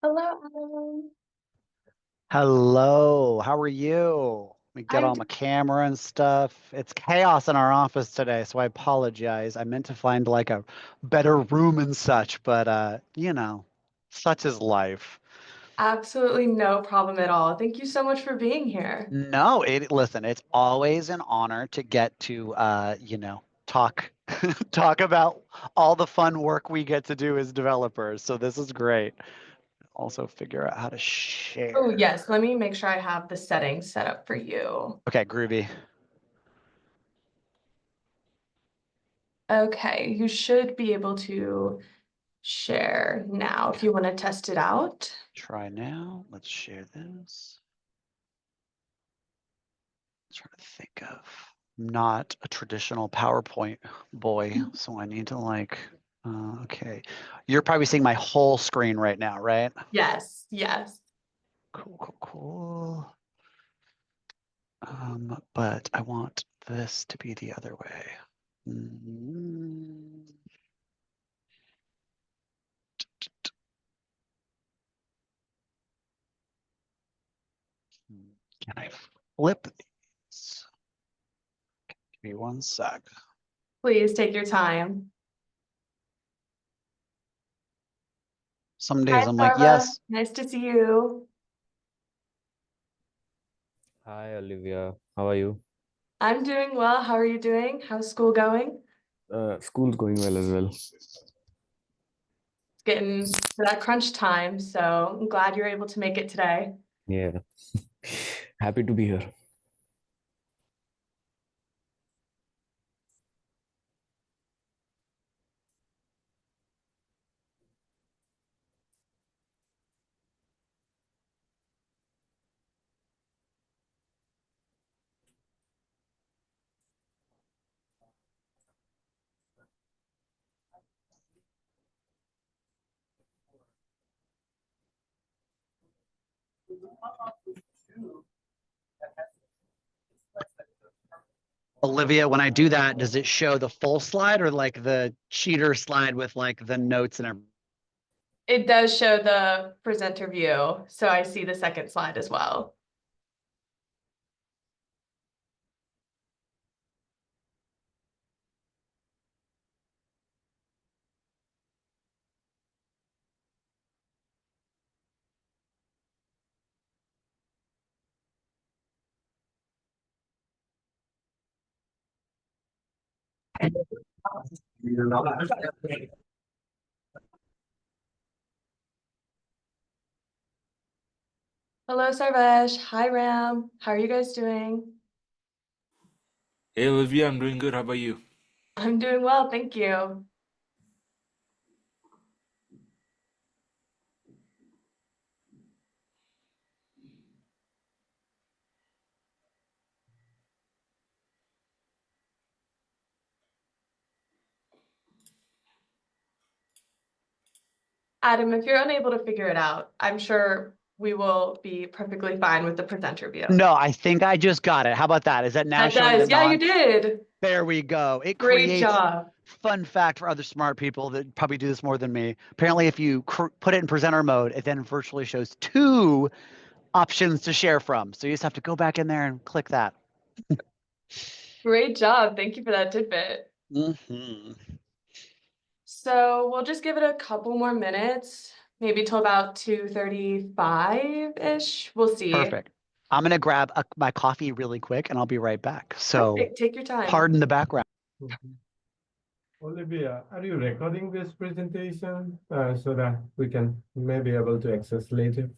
Hello, Adam. Hello, how are you? Let me get I'm all my camera and stuff. It's chaos in our office today, so I apologize. I meant to find like a better room and such, but such is life. absolutely no problem at all. Thank you so much for being here. No, listen, it's always an honor to get to talk talk about all the fun work we get to do as developers. So this is great. Also figure out how to Oh, share. yes, let me make sure I have the settings set up for you. Okay, groovy. Okay, you should be able to share now if you want to test it out. Try now. Let's share this. Trying to think of. I'm not a traditional PowerPoint boy, so I need to okay. You're probably seeing my whole screen right now, right? Yes, yes. Cool, cool, cool. But I want this to be the other way. Mm, Can I flip these? Give me one sec. Please take your time. Some Hi, days I'm like, Sarva. yes. Nice to see you. Hi, Olivia. How are you? I'm doing well. How are you doing? How's school going? School's going well as well. It's getting to that crunch time, so I'm glad you're able to make it today. Yeah. Happy to be here. Olivia, when I do that, does it show the full slide or like the cheater slide with like the notes and everything? It does show the presenter view, so I see the second slide as well. Hello, Sarvesh. Hi, Ram. How are you guys doing? Hey Olivia, I'm doing good. How about you? I'm doing well, thank you. Adam, if you're unable to figure it out, I'm sure we will be perfectly fine with the presenter view. No, I think I just got it. How about that? Is that now That showing the does. Yeah, you non? did. There we go. It Great creates job. fun fact for other smart people that probably do this more than me. Apparently, if you put it in presenter mode, it then virtually shows two options to share from. So you just have to go back in there and click that. Great job. Thank you for that tidbit. Hmm. So we'll just give it a couple more minutes, maybe till about 2:35-ish. We'll see. Perfect. I'm gonna grab my coffee really quick, and I'll be right back. So, Perfect. Take your time. pardon the background. Mhm. Olivia, are you recording this presentation so that we can maybe able to access later?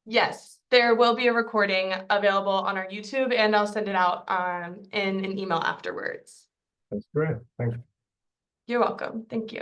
Yes, there will be a recording available on our YouTube, and I'll send it out in an email afterwards. That's great. Thank you. You're welcome. Thank you.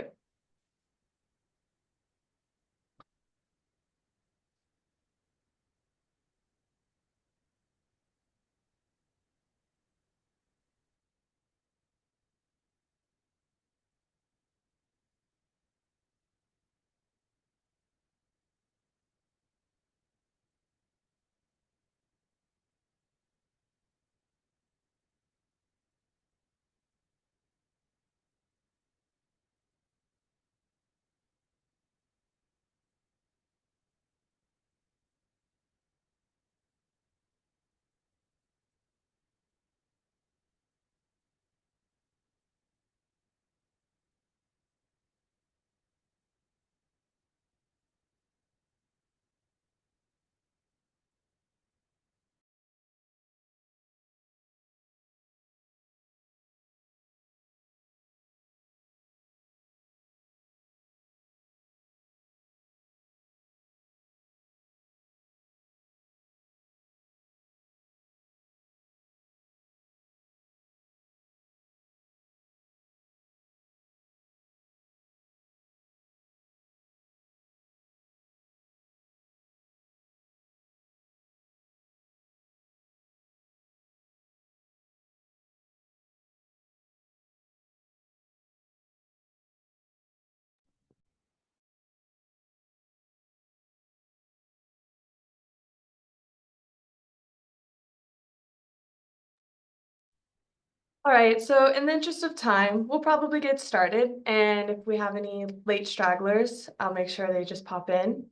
All right, so in the interest of time, we'll probably get started. And if we have any late stragglers, I'll make sure they just pop in.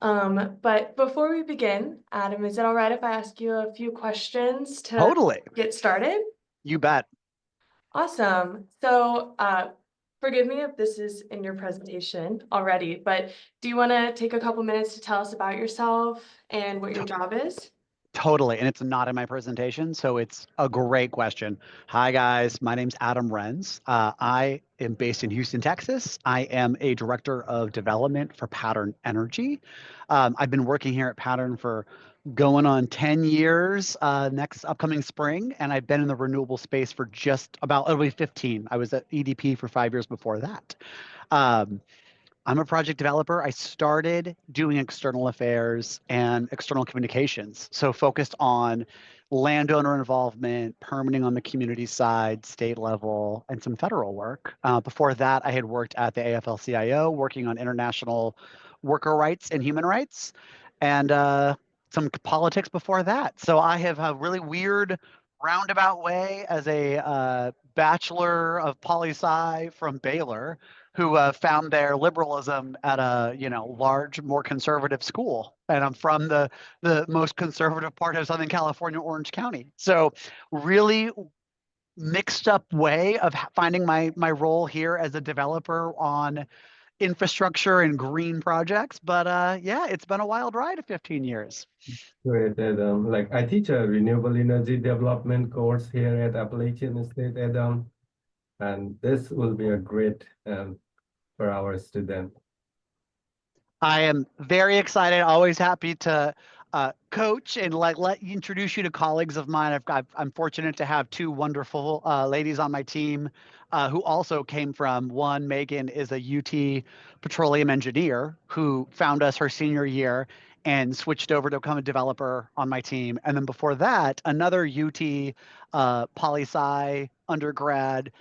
But before we begin, Adam, is it all right if I ask you a few questions to Totally. get started? You bet. Awesome. So, forgive me if this is in your presentation already, but do you want to take a couple minutes to tell us about yourself and what your job is? Totally. And it's not in my presentation, so it's a great question. Hi, guys. My name's Adam Renz. I am based in Houston, Texas. I am a director of development for Pattern Energy. I've been working here at Pattern for going on 10 years next upcoming spring, and I've been in the renewable space for just about, it'll be 15. I was at EDP for 5 years before that. I'm a project developer. I started doing external affairs and external communications, so focused on landowner involvement, permitting on the community side, state level, and some federal work. Before that, I had worked at the AFL-CIO, working on international worker rights and human rights, and some politics before that. So I have a really weird roundabout way as a bachelor of poli-sci from Baylor, who found their liberalism at a large, more conservative school, and I'm from the most conservative part of Southern California, Orange County. So really mixed up way of finding my role here as a developer on infrastructure and green projects. But yeah, it's been a wild ride of 15 years. Great, Adam. Like I teach a renewable energy development course here at Appalachian State, Adam, and this will be a great for our student. I am very excited, always happy to coach and let you introduce you to colleagues of mine. I'm fortunate to have two wonderful ladies on my team who also came from one. Megan is a UT petroleum engineer who found us her senior year and switched over to become a developer on my team. And then before that, another UT poli-sci undergrad,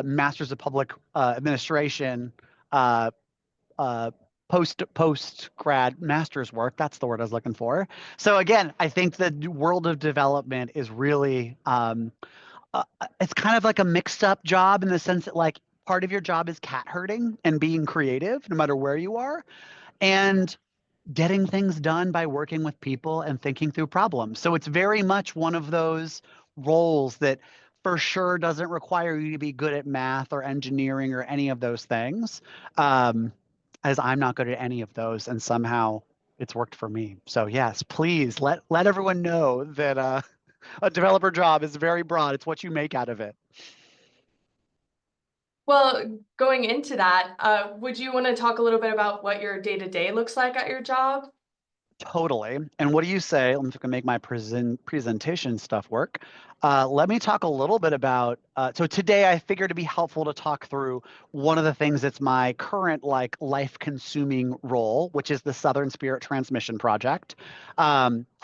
Masters of Public Administration, post grad master's work. That's the word I was looking for. So again, I think the world of development is really it's kind of like a mixed up job in the sense that like part of your job is cat herding and being creative no matter where you are, and getting things done by working with people and thinking through problems. So it's very much one of those roles that for sure doesn't require you to be good at math or engineering or any of those things, as I'm not good at any of those, and somehow it's worked for me. So yes, please let everyone know that a developer job is very broad. It's what you make out of it. Well, going into that, would you want to talk a little bit about what your day-to-day looks like at your job? Totally. And what do you say? Let me make my presentation stuff work. Let me talk a little bit about, so today I figured it'd be helpful to talk through one of the things that's my current life-consuming role, which is the Southern Spirit Transmission Project.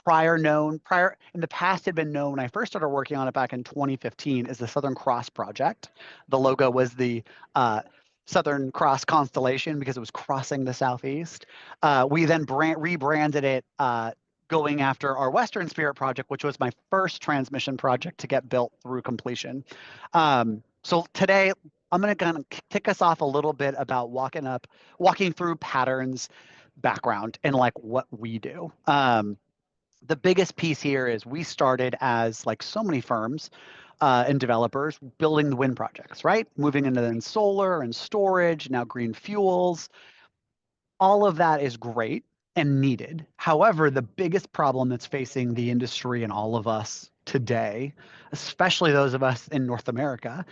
Prior in the past had been known when I first started working on it back in 2015 as the Southern Cross Project. The logo was the Southern Cross constellation because it was crossing the Southeast. We then rebranded it going after our Western Spirit project, which was my first transmission project to get built through completion. So today, I'm going to kind of kick us off a little bit about walking through Pattern's background and like what we do. The biggest piece here is we started as like so many firms and developers building the wind projects, right? Moving into then solar and storage, now green fuels. All of that is great and needed. However, the biggest problem that's facing the industry and all of us today, especially those of us in North America,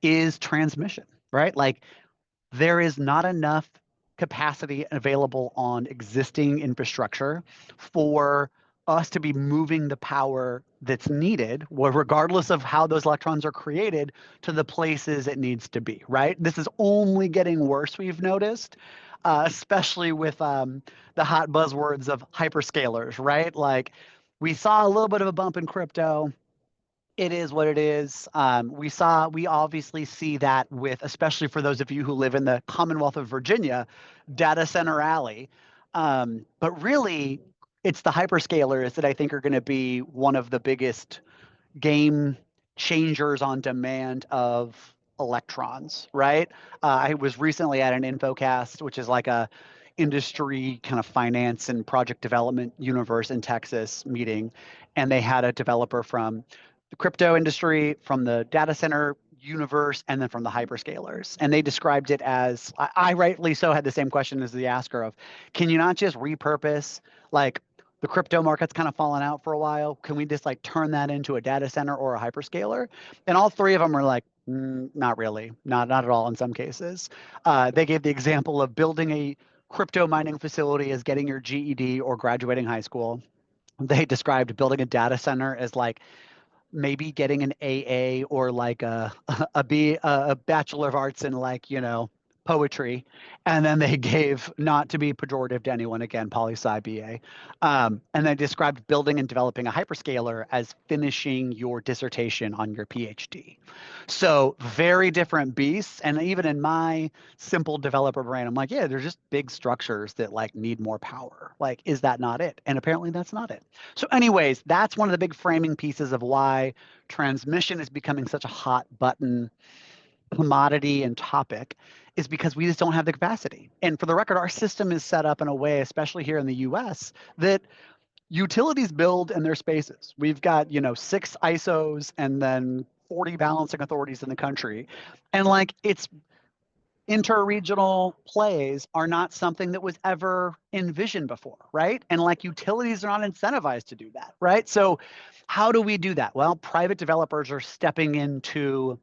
is transmission, right? Like there is not enough capacity available on existing infrastructure for us to be moving the power that's needed, regardless of how those electrons are created, to the places it needs to be, right? This is only getting worse, we've noticed, especially with the hot buzzwords of hyperscalers, right? Like we saw a little bit of a bump in crypto. It is what it is. We obviously see that with, especially for those of you who live in the Commonwealth of Virginia, data center alley. But really, it's the hyperscalers that I think are going to be one of the biggest game changers on demand of electrons, right? I was recently at an InfoCast, which is like a industry kind of finance and project development universe in Texas meeting, and they had a developer from the crypto industry, from the data center universe, and then from the hyperscalers. And they described it as, I rightly so had the same question as the asker of, can you not just repurpose, like, the crypto market's kind of fallen out for a while. Can we just like turn that into a data center or a hyperscaler? And all three of them are like, not really, not at all in some cases. They gave the example of building a crypto mining facility as getting your GED or graduating high school. They described building a data center as like maybe getting an AA or like a Bachelor of Arts in like, poetry. And then they gave, not to be pejorative to anyone, again, poli-sci BA. And they described building and developing a hyperscaler as finishing your dissertation on your PhD. So very different beasts. And even in my simple developer brain, I'm like, yeah, they're just big structures that like need more power. Like, is that not it? And apparently that's not it. So anyways, that's one of the big framing pieces of why transmission is becoming such a hot button commodity and topic, is because we just don't have the capacity. And for the record, our system is set up in a way, especially here in the US, that utilities build in their spaces. We've got, 6 ISOs and then 40 balancing authorities in the country. And like it's interregional plays are not something that was ever envisioned before, right? And like utilities are not incentivized to do that, right? So how do we do that? Well, private developers are stepping into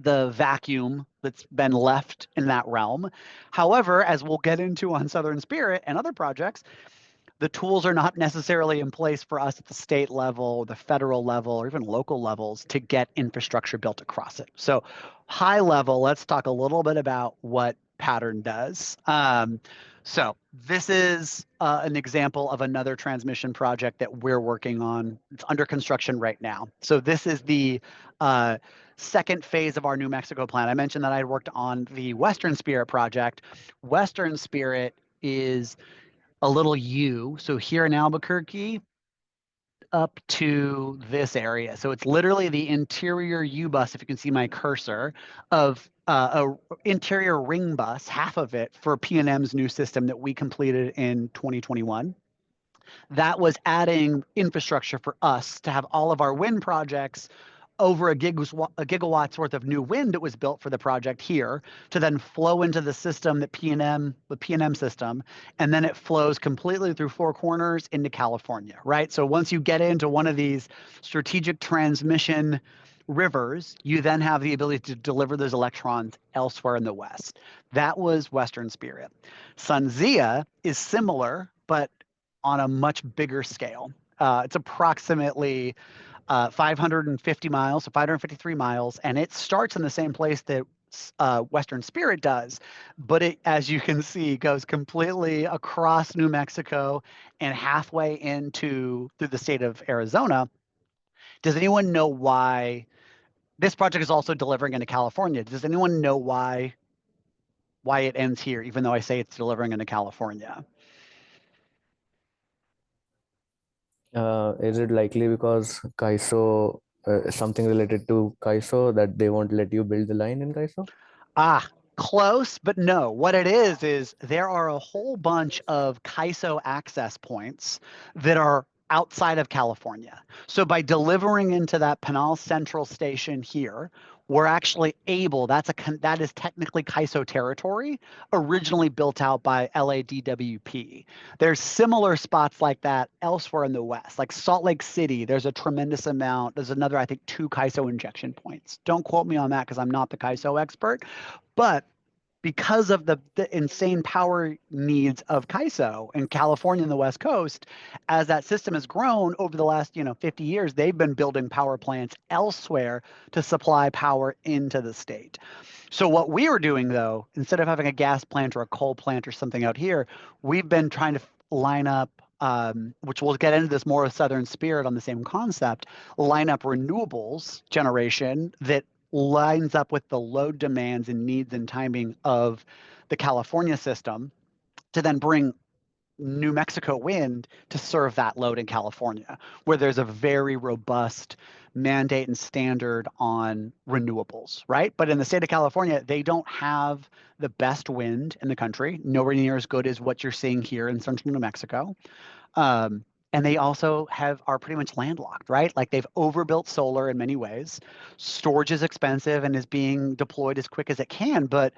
the vacuum that's been left in that realm. However, as we'll get into on Southern Spirit and other projects, the tools are not necessarily in place for us at the state level, the federal level, or even local levels to get infrastructure built across it. So high level, let's talk a little bit about what Pattern does. So this is an example of another transmission project that we're working on. It's under construction right now. So this is the second phase of our New Mexico plan. I mentioned that I worked on the Western Spirit project. Western Spirit is a little U. So here in Albuquerque up to this area. So it's literally the interior U bus, if you can see my cursor, of a interior ring bus, half of it for P&M's new system that we completed in 2021. That was adding infrastructure for us to have all of our wind projects over a gigawatts worth of new wind that was built for the project here to then flow into the system that the P&M system, and then it flows completely through Four Corners into California, right? So once you get into one of these strategic transmission rivers, you then have the ability to deliver those electrons elsewhere in the West. That was Western Spirit. SunZia is similar, but on a much bigger scale. It's approximately 550 miles, so 553 miles, and it starts in the same place that Western Spirit does, but it, as you can see, goes completely across New Mexico and halfway through the state of Arizona. Does anyone know why this project is also delivering into California? Does anyone know why it ends here, even though I say it's delivering into California? Is it likely because Kaiso, something related to Kaiso, that they won't let you build the line in Kaiso? Close, but no. What it is there are a whole bunch of Kaiso access points that are outside of California. So by delivering into that Pinal Central station here, we're actually able, that is technically Kaiso territory, originally built out by LADWP. There's similar spots like that elsewhere in the West, like Salt Lake City. There's a tremendous amount. There's another, I think, 2 Kaiso injection points. Don't quote me on that because I'm not the Kaiso expert, but because of the insane power needs of Kaiso in California and the West Coast, as that system has grown over the last 50 years, they've been building power plants elsewhere to supply power into the state. So what we are doing, though, instead of having a gas plant or a coal plant or something out here, we've been trying to line up, which we'll get into this more with Southern Spirit on the same concept, line up renewables generation that lines up with the load demands and needs and timing of the California system to then bring New Mexico wind to serve that load in California, where there's a very robust mandate and standard on renewables, right? But in the state of California, they don't have the best wind in the country, nowhere near as good as what you're seeing here in central New Mexico. And they also are pretty much landlocked, right? Like they've overbuilt solar in many ways. Storage is expensive and is being deployed as quick as it can, but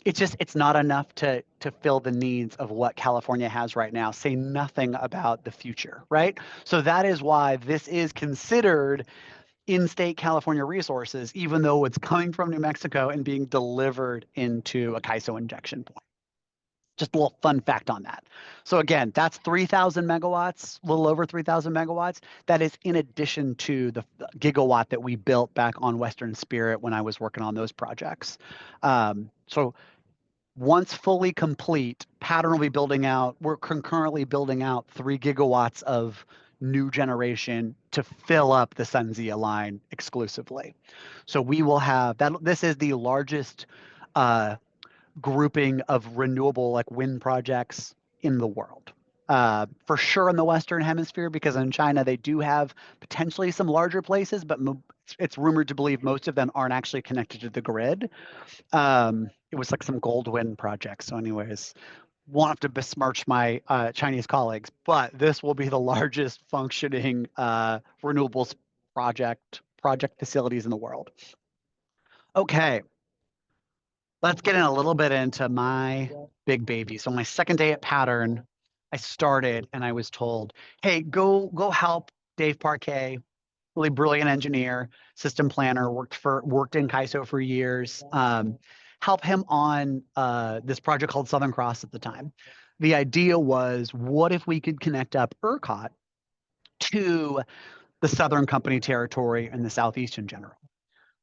it's not enough to fill the needs of what California has right now. Say nothing about the future, right? So that is why this is considered in-state California resources, even though it's coming from New Mexico and being delivered into a CAISO injection point. Just a little fun fact on that. So again, that's 3,000 megawatts, a little over 3,000 megawatts. That is in addition to the gigawatt that we built back on Western Spirit when I was working on those projects. So once fully complete, Pattern will be building out, we're concurrently building out 3 gigawatts of new generation to fill up the SunZia line exclusively. So we will have that. This is the largest grouping of renewable like wind projects in the world. For sure in the Western Hemisphere, because in China they do have potentially some larger places, but it's rumored to believe most of them aren't actually connected to the grid. It was like some gold wind projects. So anyways, won't have to besmirch my Chinese colleagues, but this will be the largest functioning renewables project facilities in the world. Okay. Let's get in a little bit into my big baby. So my second day at Pattern, I started and I was told, hey, go help Dave Parquet, really brilliant engineer, system planner, worked in CAISO for years. Help him on this project called Southern Cross at the time. The idea was, what if we could connect up ERCOT to the Southern Company territory and the Southeast in general?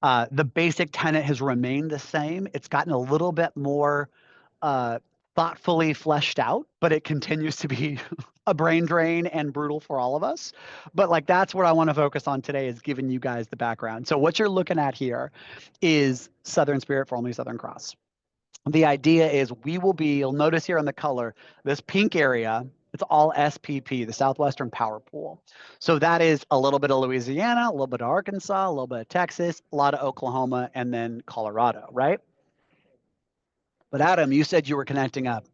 The basic tenet has remained the same. It's gotten a little bit more thoughtfully fleshed out, but it continues to be a brain drain and brutal for all of us. But like that's what I want to focus on today, is giving you guys the background. So what you're looking at here is Southern Spirit, formerly Southern Cross. The idea is we will be, you'll notice here on the color, this pink area, it's all SPP, the Southwestern Power Pool. So that is a little bit of Louisiana, a little bit of Arkansas, a little bit of Texas, a lot of Oklahoma, and then Colorado, right? But Adam, you said you were connecting up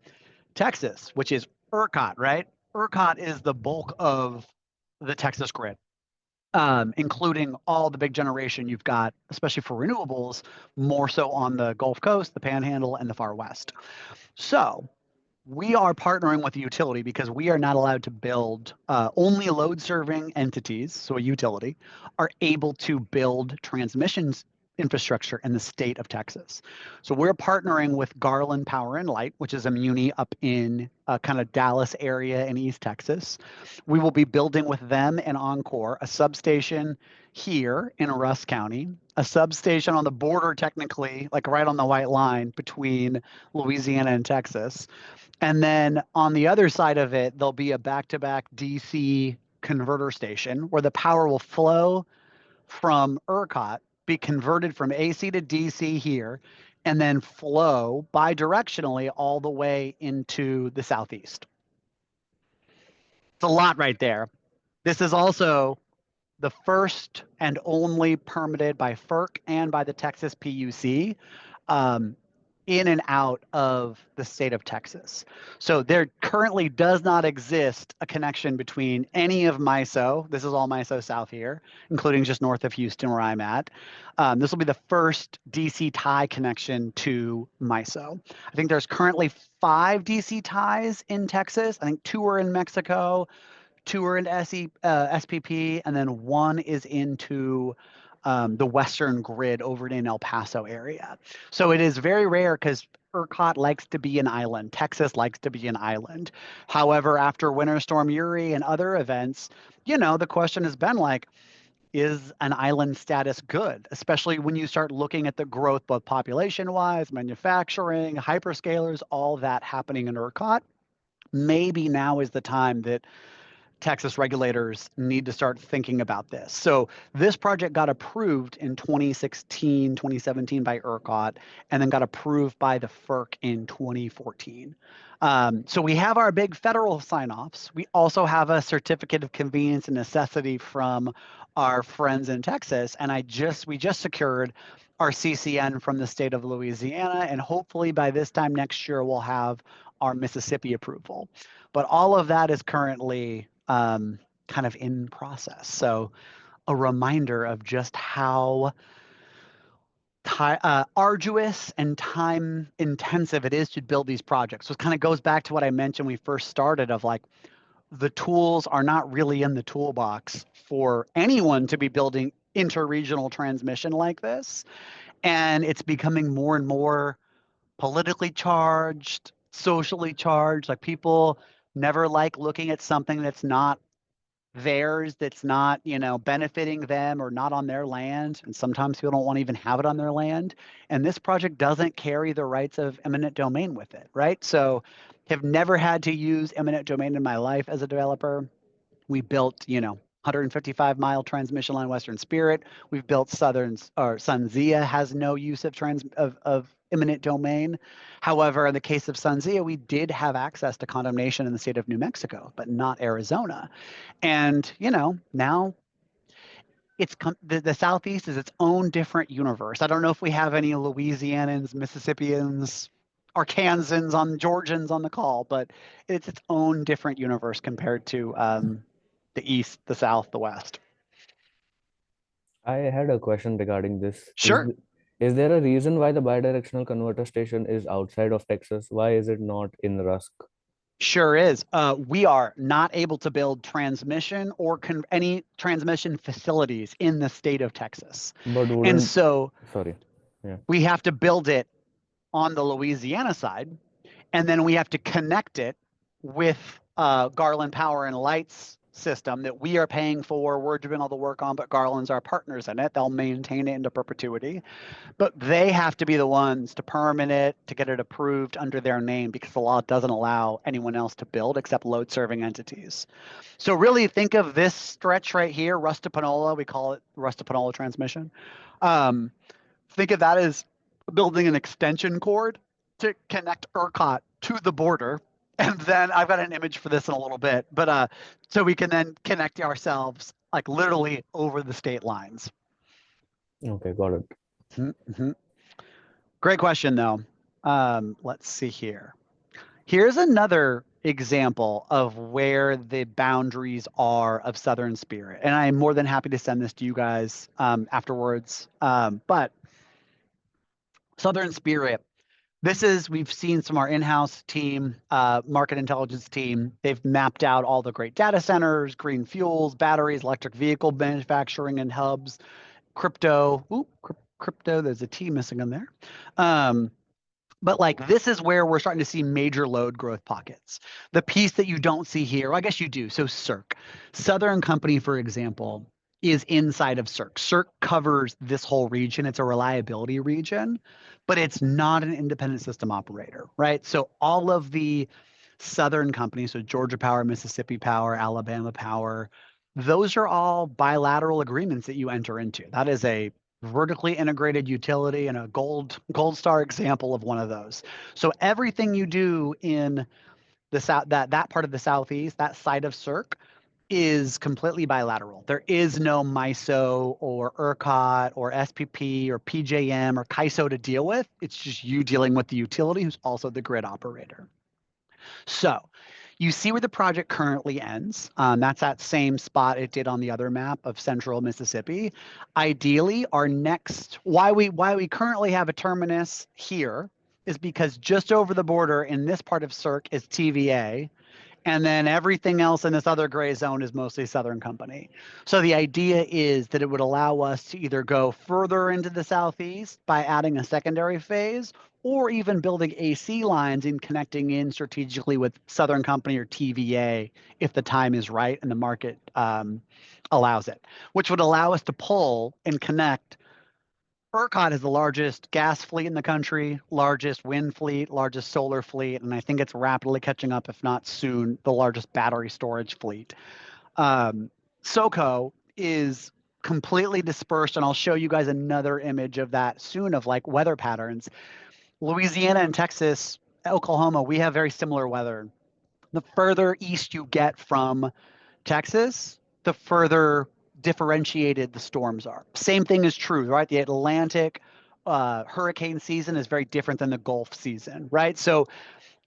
Texas, which is ERCOT, right? ERCOT is the bulk of the Texas grid, including all the big generation you've got, especially for renewables, more so on the Gulf Coast, the Panhandle, and the Far West. So we are partnering with the utility because we are not allowed to build, only load serving entities, so a utility, are able to build transmissions infrastructure in the state of Texas. So we're partnering with Garland Power and Light, which is a muni up in kind of Dallas area in East Texas. We will be building with them and Encore a substation here in Rusk County, a substation on the border, technically, like right on the white line between Louisiana and Texas. And then on the other side of it, there'll be a back-to-back DC converter station where the power will flow from ERCOT, be converted from AC to DC here, and then flow bidirectionally all the way into the Southeast. It's a lot right there. This is also the first and only permitted by FERC and by the Texas PUC in and out of the state of Texas. So there currently does not exist a connection between any of MISO, this is all MISO South here, including just north of Houston where I'm at. This will be the first DC tie connection to MISO. I think there's currently 5 DC ties in Texas. I think 2 are in Mexico, 2 are in SPP, and then 1 is into the Western grid over in El Paso area. So it is very rare because ERCOT likes to be an island. Texas likes to be an island. However, after Winter Storm Uri and other events, you know, the question has been like, is an island status good? Especially when you start looking at the growth, both population-wise, manufacturing, hyperscalers, all that happening in ERCOT. Maybe now is the time that Texas regulators need to start thinking about this. So this project got approved in 2016, 2017 by ERCOT, and then got approved by the FERC in 2014. So we have our big federal sign-offs. We also have a certificate of convenience and necessity from our friends in Texas, and we just secured our CCN from the state of Louisiana, and hopefully by this time next year we'll have our Mississippi approval. But all of that is currently kind of in process. So a reminder of just how arduous and time intensive it is to build these projects. So it kind of goes back to what I mentioned when we first started of like, the tools are not really in the toolbox for anyone to be building interregional transmission like this. And it's becoming more and more politically charged, socially charged. Like people never like looking at something that's not theirs, that's not, benefiting them or not on their land. And sometimes people don't want to even have it on their land. And this project doesn't carry the rights of eminent domain with it, right? So have never had to use eminent domain in my life as a developer. We built, 155-mile transmission line Western Spirit. We've built SunZia has no use of eminent domain. However, in the case of SunZia, we did have access to condemnation in the state of New Mexico, but not Arizona. And, now it's the Southeast is its own different universe. I don't know if we have any Louisianans, Mississippians, Arkansans, Georgians on the call, but it's its own different universe compared to the East, the South, the West. I had a question regarding this. Sure. Is there a reason why the bidirectional converter station is outside of Texas? Why is it not in Rusk? Sure is. We are not able to build transmission or any transmission facilities in the state of Texas. But And so sorry. Yeah. we have to build it on the Louisiana side, and then we have to connect it with Garland Power and Lights system that we are paying for. We're doing all the work on, but Garland's our partners in it. They'll maintain it into perpetuity. But they have to be the ones to permit it, to get it approved under their name, because the law doesn't allow anyone else to build except load serving entities. So really think of this stretch right here, Rustapanola, we call it Rustapanola transmission. Think of that as building an extension cord to connect ERCOT to the border. And then I've got an image for this in a little bit, but so we can then connect ourselves like literally over the state lines. Okay, got it. Mm-hmm. Great question though. Let's see here. Here's another example of where the boundaries are of Southern Spirit. And I'm more than happy to send this to you guys afterwards. But Southern Spirit, we've seen some of our in-house team, market intelligence team, they've mapped out all the great data centers, green fuels, batteries, electric vehicle manufacturing and hubs, crypto, there's a T missing in there. But like this is where we're starting to see major load growth pockets. The piece that you don't see here, well, I guess you do, so CERC. Southern Company, for example, is inside of CERC. CERC covers this whole region. It's a reliability region, but it's not an independent system operator, right? So all of the Southern companies, so Georgia Power, Mississippi Power, Alabama Power, those are all bilateral agreements that you enter into. That is a vertically integrated utility and a gold star example of one of those. So everything you do in the South, that part of the Southeast, that side of CERC, is completely bilateral. There is no MISO or ERCOT or SPP or PJM or CAISO to deal with. It's just you dealing with the utility who's also the grid operator. So you see where the project currently ends. That's that same spot it did on the other map of central Mississippi. Ideally, our next, why we currently have a terminus here is because just over the border in this part of CERC is TVA. And then everything else in this other gray zone is mostly Southern Company. So the idea is that it would allow us to either go further into the Southeast by adding a secondary phase, or even building AC lines and connecting in strategically with Southern Company or TVA if the time is right and the market allows it, which would allow us to pull and connect. ERCOT is the largest gas fleet in the country, largest wind fleet, largest solar fleet, and I think it's rapidly catching up, if not soon, the largest battery storage fleet. SoCo is completely dispersed, and I'll show you guys another image of that soon of like weather patterns. Louisiana and Texas, Oklahoma, we have very similar weather. The further east you get from Texas, the further differentiated the storms are. Same thing is true, right? The Atlantic hurricane season is very different than the Gulf season, right? So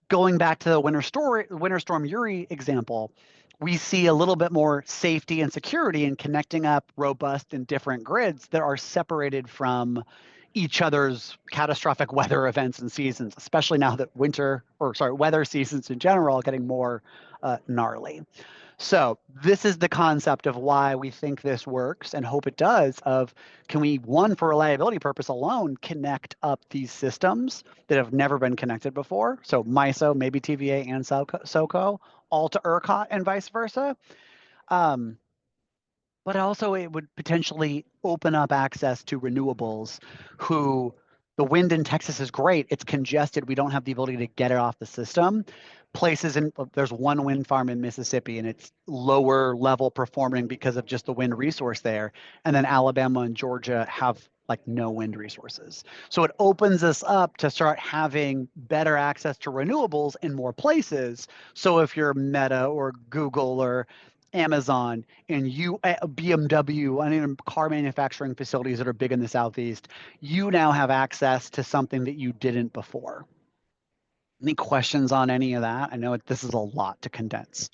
going back to the winter storm Uri example, we see a little bit more safety and security in connecting up robust and different grids that are separated from each other's catastrophic weather events and seasons, especially now that weather seasons in general are getting more gnarly. So this is the concept of why we think this works and hope it does of, can we, one, for reliability purpose alone, connect up these systems that have never been connected before? So MISO, maybe TVA and SoCo, all to ERCOT and vice versa. But also it would potentially open up access to renewables who, the wind in Texas is great. It's congested. We don't have the ability to get it off the system. There's one wind farm in Mississippi and it's lower level performing because of just the wind resource there. And then Alabama and Georgia have like no wind resources. So it opens us up to start having better access to renewables in more places. So if you're Meta or Google or Amazon and BMW, and even car manufacturing facilities that are big in the Southeast, you now have access to something that you didn't before. Any questions on any of that? I know this is a lot to condense.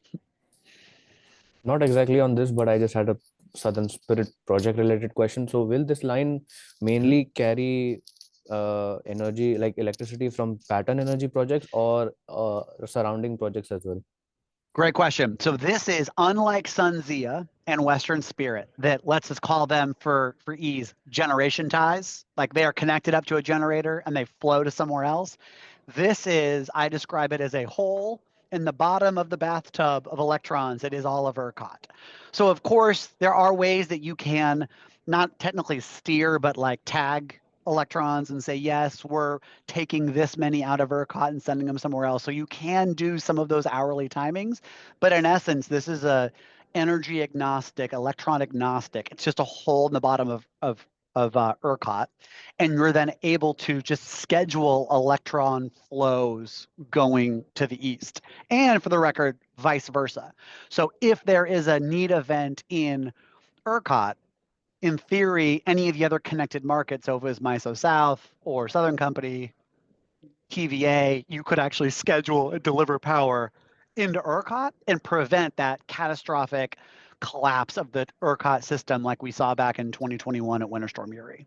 Not exactly on this, but I just had a Southern Spirit project related question. So will this line mainly carry energy like electricity from pattern energy projects or surrounding projects as well? Great question. So this is unlike SunZia and Western Spirit that let's just call them for ease generation ties. Like they are connected up to a generator and they flow to somewhere else. This is, I describe it as a hole in the bottom of the bathtub of electrons that is all of ERCOT. So of course, there are ways that you can not technically steer, but like tag electrons and say, yes, we're taking this many out of ERCOT and sending them somewhere else. So you can do some of those hourly timings, but in essence, this is a energy agnostic, electron agnostic. It's just a hole in the bottom of ERCOT, and you're then able to just schedule electron flows going to the east, and for the record, vice versa. So if there is a need event in ERCOT, in theory, any of the other connected markets, so if it was MISO South or Southern Company, TVA, you could actually schedule and deliver power into ERCOT and prevent that catastrophic collapse of the ERCOT system like we saw back in 2021 at Winter Storm Uri.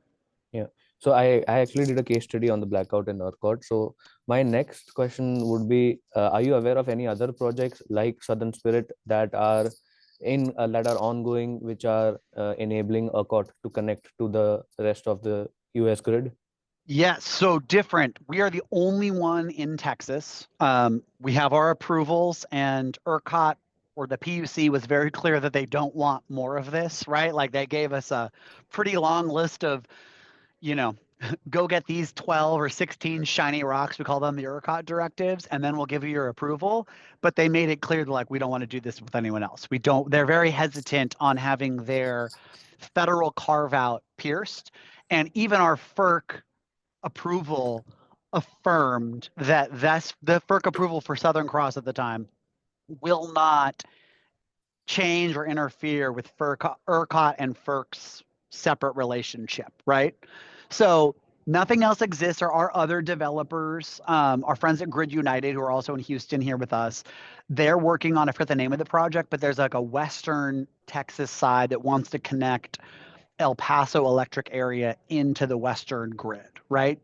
Yeah. So I actually did a case study on the blackout in ERCOT. So my next question would be, are you aware of any other projects like Southern Spirit that are ongoing, which are enabling ERCOT to connect to the rest of the US grid? Yes, so different. We are the only one in Texas. We have our approvals, and ERCOT or the PUC was very clear that they don't want more of this, right? Like they gave us a pretty long list of, go get these 12 or 16 shiny rocks, we call them the ERCOT directives, and then we'll give you your approval. But they made it clear that like, we don't want to do this with anyone else. They're very hesitant on having their federal carve out pierced. And even our FERC approval affirmed that the FERC approval for Southern Cross at the time will not change or interfere with ERCOT and FERC's separate relationship, right? So nothing else exists. There are other developers, our friends at Grid United, who are also in Houston here with us. They're working on, I forget the name of the project, but there's like a Western Texas side that wants to connect El Paso electric area into the Western grid, right?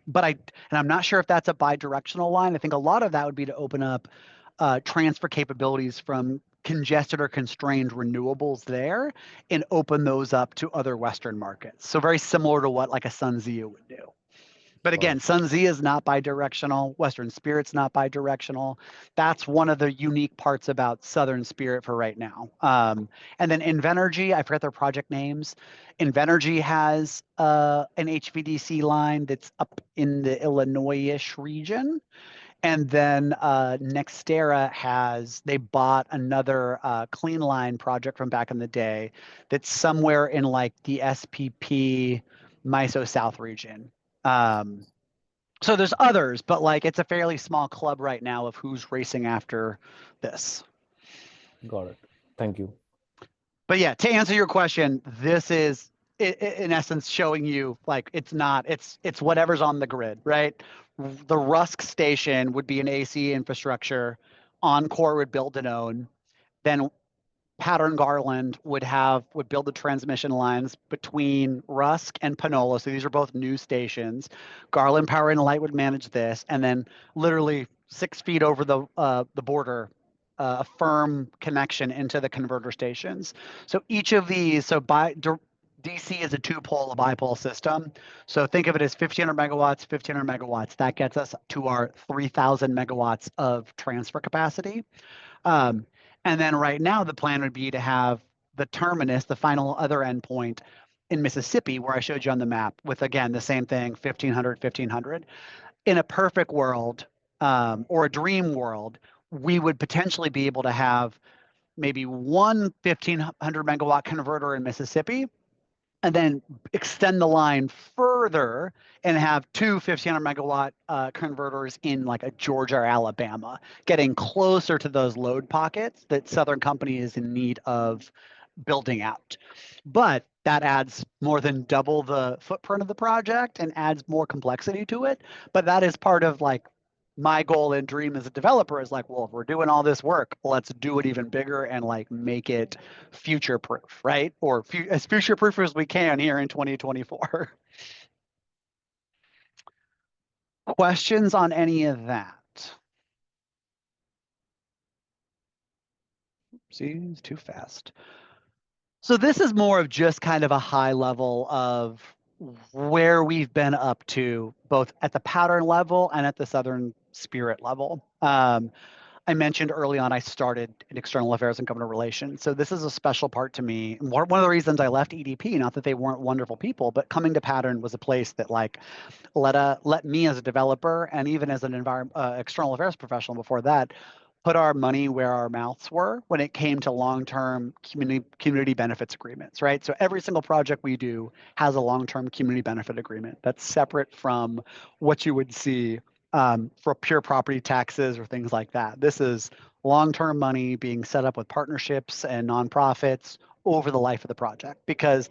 But I'm not sure if that's a bi-directional line. I think a lot of that would be to open up transfer capabilities from congested or constrained renewables there and open those up to other Western markets. So very similar to what like a SunZia would do. But again, SunZia is not bi-directional. Western Spirit's not bi-directional. That's one of the unique parts about Southern Spirit for right now. And then Invenergy, I forget their project names. Invenergy has an HVDC line that's up in the Illinois-ish region. And then Nextera they bought another clean line project from back in the day that's somewhere in like the SPP MISO South region. So there's others, but like it's a fairly small club right now of who's racing after this. Got it. Thank you. But yeah, to answer your question, this is in essence showing you like it's whatever's on the grid, right? The Rusk station would be an AC infrastructure. Encore would build and own. Then Pattern Garland would build the transmission lines between Rusk and Panola. So these are both new stations. Garland Power and Light would manage this, and then literally 6 feet over the border, a firm connection into the converter stations. So each of these, DC is a 2-pole, a bipole system. So think of it as 1,500 megawatts, 1,500 megawatts. That gets us to our 3,000 megawatts of transfer capacity. And then right now, the plan would be to have the terminus, the final other endpoint in Mississippi, where I showed you on the map, with, again, the same thing, 1,500, 1,500. In a perfect world, or a dream world, we would potentially be able to have maybe one 1,500 megawatt converter in Mississippi, and then extend the line further and have two 1,500 megawatt converters in like a Georgia or Alabama, getting closer to those load pockets that Southern Company is in need of building out. But that adds more than double the footprint of the project and adds more complexity to it. But that is part of like my goal and dream as a developer is like, well, if we're doing all this work, let's do it even bigger and like make it future proof, right? Or as future proof as we can here in 2024. Questions on any of that? See, it's too fast. So this is more of just kind of a high level of where we've been up to, both at the pattern level and at the Southern Spirit level. I mentioned early on I started in external affairs and government relations. So this is a special part to me. One of the reasons I left EDP, not that they weren't wonderful people, but coming to Pattern was a place that like let me as a developer and even as an external affairs professional before that, put our money where our mouths were when it came to long-term community benefits agreements, right? So every single project we do has a long-term community benefit agreement that's separate from what you would see for pure property taxes or things like that. This is long-term money being set up with partnerships and nonprofits over the life of the project, because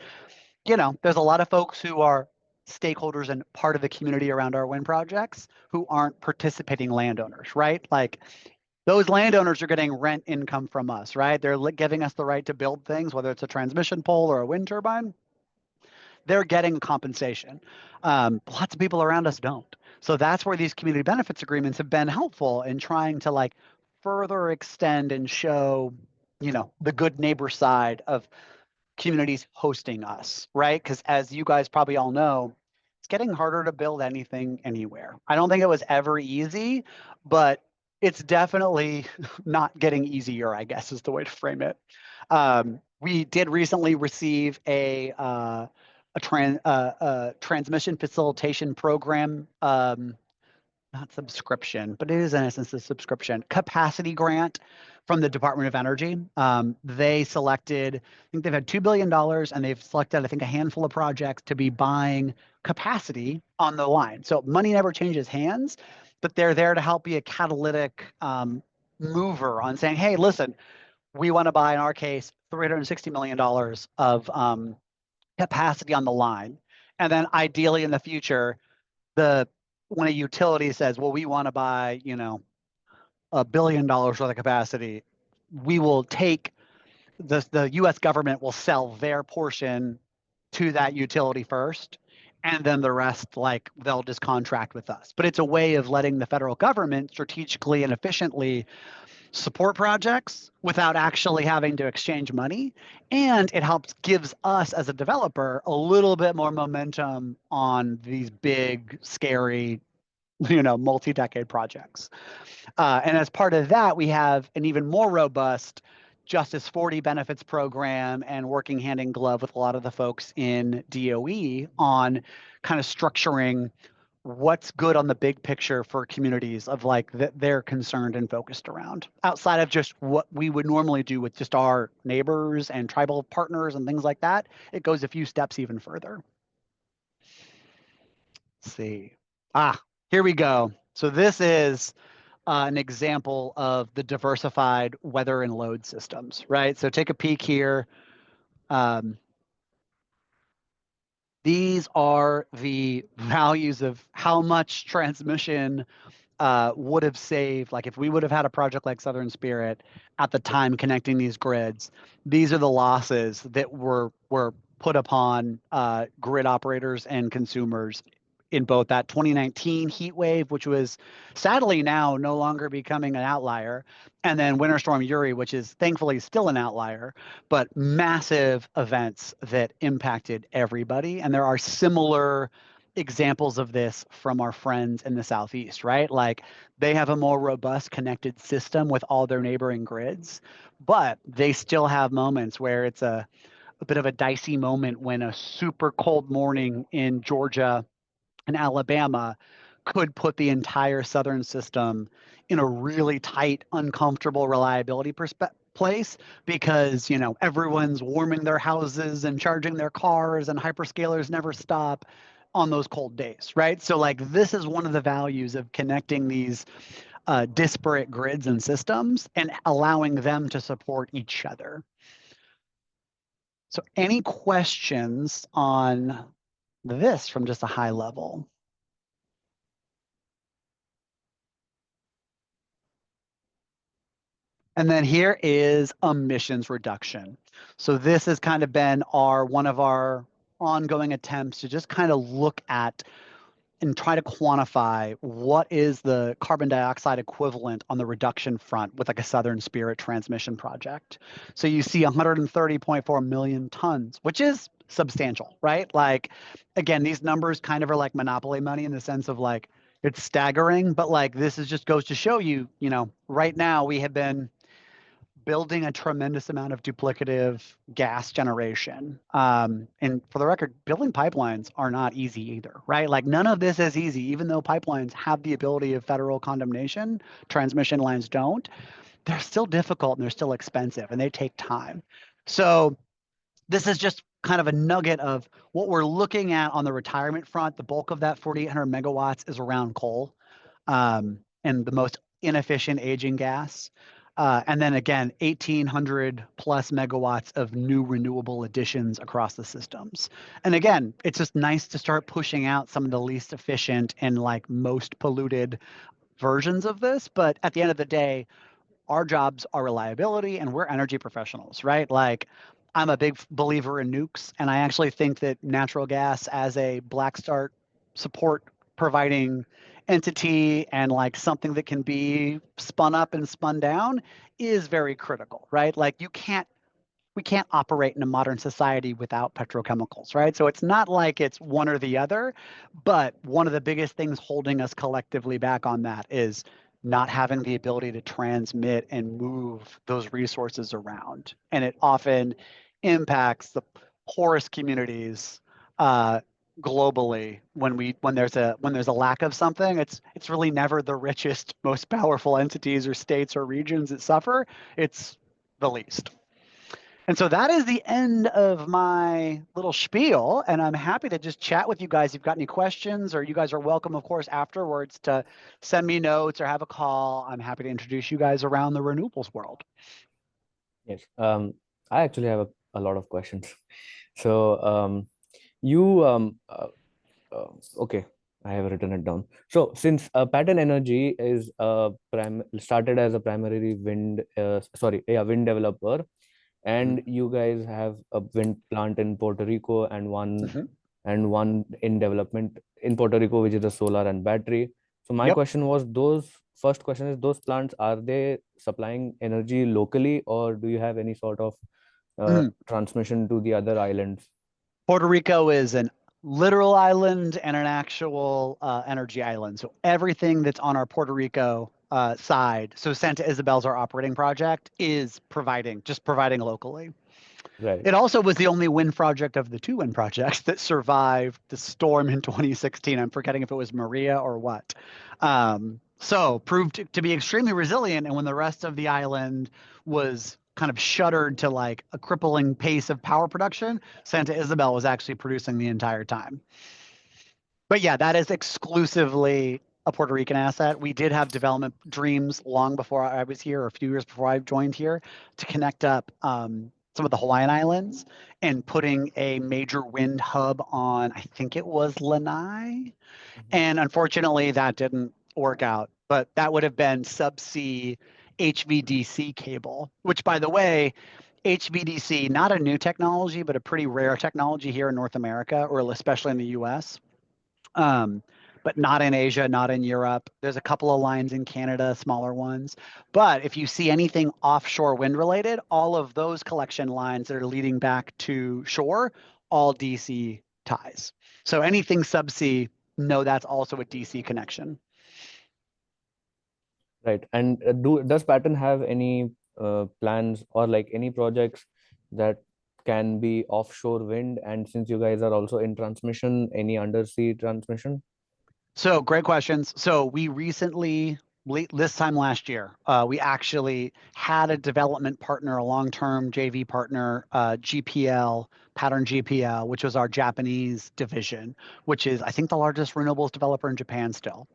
there's a lot of folks who are stakeholders and part of the community around our wind projects who aren't participating landowners, right? Like those landowners are getting rent income from us, right? They're giving us the right to build things, whether it's a transmission pole or a wind turbine. They're getting compensation. Lots of people around us don't. So that's where these community benefits agreements have been helpful in trying to like further extend and show, the good neighbor side of communities hosting us, right? Because as you guys probably all know, it's getting harder to build anything anywhere. I don't think it was ever easy, but it's definitely not getting easier, I guess is the way to frame it. We did recently receive a transmission facilitation program, not subscription, but it is in essence a subscription capacity grant from the Department of Energy. They selected, I think they've had $2 billion and they've selected, I think, a handful of projects to be buying capacity on the line. So money never changes hands, but they're there to help be a catalytic mover on saying, hey, listen, we want to buy, in our case, $360 million of capacity on the line. And then ideally in the future, when a utility says, well, we want to buy, $1 billion worth of capacity, we will take the US government will sell their portion to that utility first, and then the rest, like, they'll just contract with us. But it's a way of letting the federal government strategically and efficiently support projects without actually having to exchange money. And it gives us as a developer a little bit more momentum on these big, scary, multi-decade projects. And as part of that, we have an even more robust Justice 40 benefits program and working hand in glove with a lot of the folks in DOE on kind of structuring what's good on the big picture for communities of like that they're concerned and focused around outside of just what we would normally do with just our neighbors and tribal partners and things like that. It goes a few steps even further. Let's see. Here we go. So this is an example of the diversified weather and load systems, right? So take a peek here. These are the values of how much transmission would have saved, like if we would have had a project like Southern Spirit at the time connecting these grids, these are the losses that were put upon grid operators and consumers in both that 2019 heat wave, which was sadly now no longer becoming an outlier, and then Winter Storm Uri, which is thankfully still an outlier, but massive events that impacted everybody. And there are similar examples of this from our friends in the Southeast, right? Like they have a more robust connected system with all their neighboring grids, but they still have moments where it's a bit of a dicey moment when a super cold morning in Georgia and Alabama could put the entire southern system in a really tight, uncomfortable reliability place because, you know, everyone's warming their houses and charging their cars and hyperscalers never stop on those cold days, right? So like this is one of the values of connecting these disparate grids and systems and allowing them to support each other. So any questions on this from just a high level? And then here is emissions reduction. So this has kind of been one of our ongoing attempts to just kind of look at and try to quantify what is the carbon dioxide equivalent on the reduction front with like a Southern Spirit transmission project. So you see 130.4 million tons, which is substantial, right? Like, again, these numbers kind of are like monopoly money in the sense of like, it's staggering, but like this is just goes to show you, you know, right now we have been building a tremendous amount of duplicative gas generation. And for the record, building pipelines are not easy either, right? Like none of this is easy, even though pipelines have the ability of federal condemnation, transmission lines don't. They're still difficult and they're still expensive and they take time. So this is just kind of a nugget of what we're looking at on the retirement front. The bulk of that 4,800 megawatts is around coal and the most inefficient aging gas. And then again, 1,800 plus megawatts of new renewable additions across the systems. And again, it's just nice to start pushing out some of the least efficient and like most polluted versions of this. But at the end of the day, our jobs are reliability and we're energy professionals, right? Like I'm a big believer in nukes, and I actually think that natural gas as a black start support providing entity and like something that can be spun up and spun down is very critical, right? Like we can't operate in a modern society without petrochemicals, right? So it's not like it's one or the other, but one of the biggest things holding us collectively back on that is not having the ability to transmit and move those resources around. And it often impacts the poorest communities globally when there's a lack of something. It's really never the richest, most powerful entities or states or regions that suffer. It's the least. And so that is the end of my little spiel, and I'm happy to just chat with you guys. If you've got any questions, or you guys are welcome, of course, afterwards to send me notes or have a call. I'm happy to introduce you guys around the renewables world. Yes, I actually have a lot of questions. So you okay, I have written it down. So since Pattern Energy is started as a primary wind wind developer, and you guys have a wind plant in Puerto Rico and one in development in Puerto Rico, which is a solar and battery. So my question was, first question is, those plants, are they supplying energy locally, or do you have any sort of transmission to the other islands? Puerto Rico is an literal island and an actual energy island. So everything that's on our Puerto Rico side, so Santa Isabel's our operating project, is providing locally. Right. It also was the only wind project of the 2 wind projects that survived the storm in 2016. I'm forgetting if it was Maria or what. So proved to be extremely resilient. And when the rest of the island was kind of shuttered to like a crippling pace of power production, Santa Isabel was actually producing the entire time. But yeah, that is exclusively a Puerto Rican asset. We did have development dreams long before I was here, or a few years before I joined here, to connect up some of the Hawaiian Islands and putting a major wind hub on, I think it was Lanai. And unfortunately, that didn't work out. But that would have been subsea HVDC cable, which, by the way, HVDC, not a new technology, but a pretty rare technology here in North America, or especially in the US. But not in Asia, not in Europe. There's a couple of lines in Canada, smaller ones. But if you see anything offshore wind related, all of those collection lines that are leading back to shore, all DC ties. So anything subsea, no, that's also a DC connection. Right. And does Pattern have any plans or like any projects that can be offshore wind? And since you guys are also in transmission, any undersea transmission? So great questions. So we recently, this time last year, we actually had a development partner, a long-term JV partner, GPL, Pattern GPL, which was our Japanese division, which is, I think, the largest renewables developer in Japan still.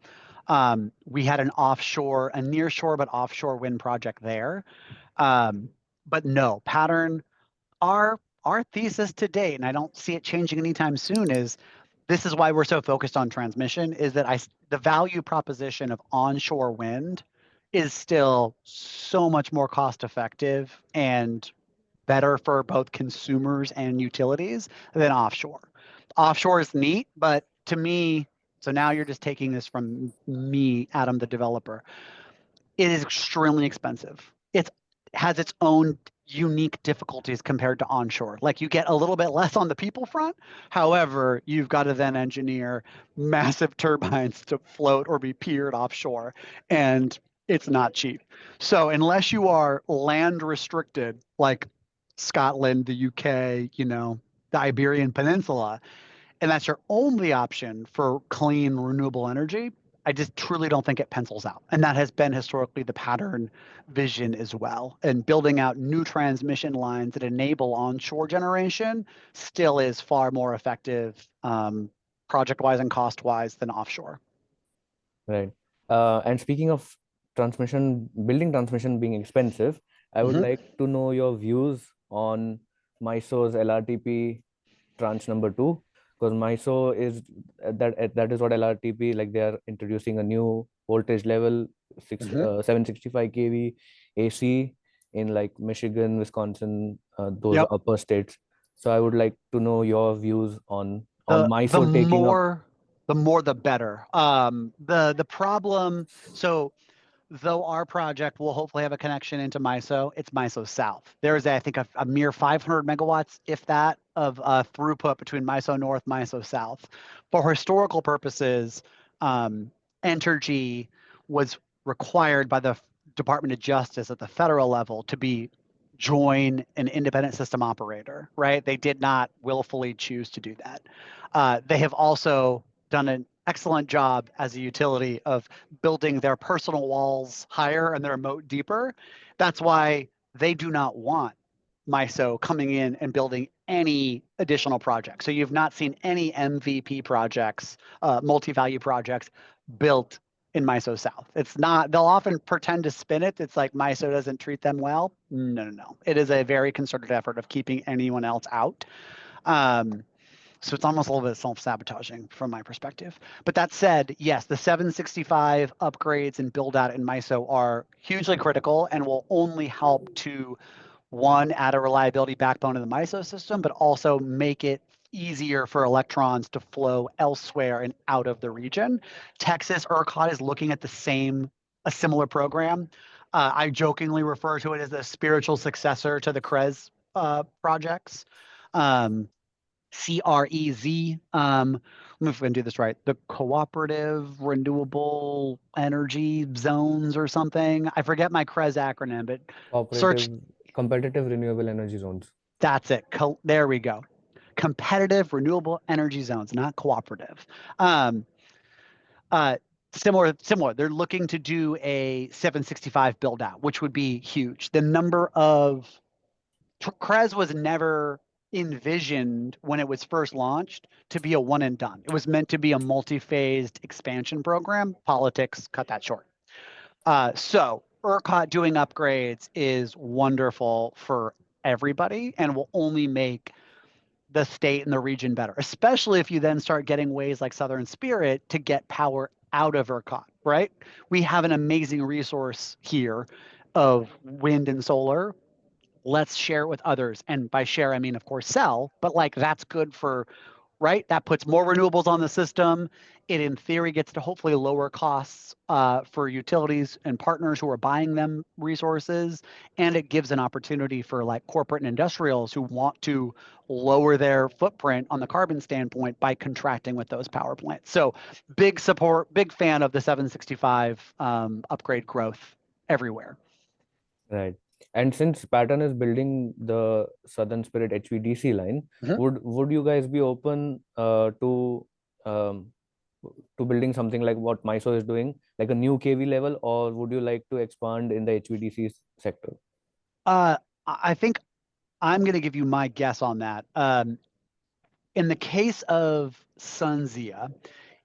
We had an offshore, a nearshore, but offshore wind project there. But no, Pattern, our thesis to date, and I don't see it changing anytime soon, is this is why we're so focused on transmission, is that the value proposition of onshore wind is still so much more cost effective and better for both consumers and utilities than offshore. Offshore is neat, but to me, so now you're just taking this from me, Adam, the developer, it is extremely expensive. It has its own unique difficulties compared to onshore. Like you get a little bit less on the people front. However, you've got to then engineer massive turbines to float or be piered offshore, and it's not cheap. So unless you are land restricted, like Scotland, the UK, the Iberian Peninsula, and that's your only option for clean renewable energy, I just truly don't think it pencils out. And that has been historically the Pattern vision as well. And building out new transmission lines that enable onshore generation still is far more effective project-wise and cost-wise than offshore. Right. And speaking of building transmission being expensive, I would like to know your views on MISO's LRTP tranche number 2, because MISO is that is what LRTP, like they are introducing a new voltage level, 765 kV AC in like Michigan, Wisconsin, those upper states. So I would like to know your views on MISO taking up. The more the better. The problem, so though our project will hopefully have a connection into MISO, it's MISO South. There is, I think, a mere 500 megawatts, if that, of throughput between MISO North, MISO South. For historical purposes, Entergy was required by the Department of Justice at the federal level to join an independent system operator, right? They did not willfully choose to do that. They have also done an excellent job as a utility of building their personal walls higher and their moat deeper. That's why they do not want MISO coming in and building any additional projects. So you've not seen any MVP projects, multi-value projects built in MISO South. It's not, they'll often pretend to spin it. It's like MISO doesn't treat them well. No. It is a very concerted effort of keeping anyone else out. So it's almost a little bit self-sabotaging from my perspective. But that said, yes, the 765 upgrades and build out in MISO are hugely critical and will only help to, one, add a reliability backbone in the MISO system, but also make it easier for electrons to flow elsewhere and out of the region. Texas ERCOT is looking at a similar program. I jokingly refer to it as the spiritual successor to the CREZ projects. CREZ, let me see if I can do this right, the Cooperative Renewable Energy Zones or something. I forget my CREZ acronym, but search Competitive Renewable Energy Zones. That's it. There we go. Competitive renewable energy zones, not cooperative. Similar. They're looking to do a 765 build out, which would be huge. The number of CREZ was never envisioned when it was first launched to be a one and done. It was meant to be a multi-phased expansion program. Politics cut that short. So ERCOT doing upgrades is wonderful for everybody and will only make the state and the region better, especially if you then start getting ways like Southern Spirit to get power out of ERCOT, right? We have an amazing resource here of wind and solar. Let's share it with others. And by share, I mean, of course, sell, but like that's good for, right? That puts more renewables on the system. It, in theory, gets to hopefully lower costs for utilities and partners who are buying them resources. And it gives an opportunity for like corporate and industrials who want to lower their footprint on the carbon standpoint by contracting with those power plants. So big support, big fan of the 765 upgrade growth everywhere. Right. And since Pattern is building the Southern Spirit HVDC line, would you guys be open to building something like what MISO is doing, like a new KV level, or would you like to expand in the HVDC sector? I think I'm going to give you my guess on that. In the case of SunZia,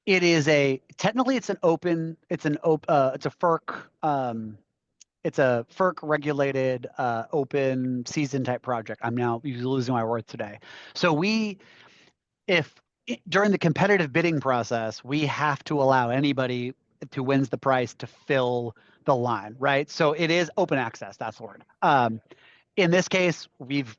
it is technically it's a FERC. It's a FERC regulated open season type project. I'm now losing my words today. So during the competitive bidding process, we have to allow anybody who wins the price to fill the line, right? So it is open access, that's the word. In this case, we've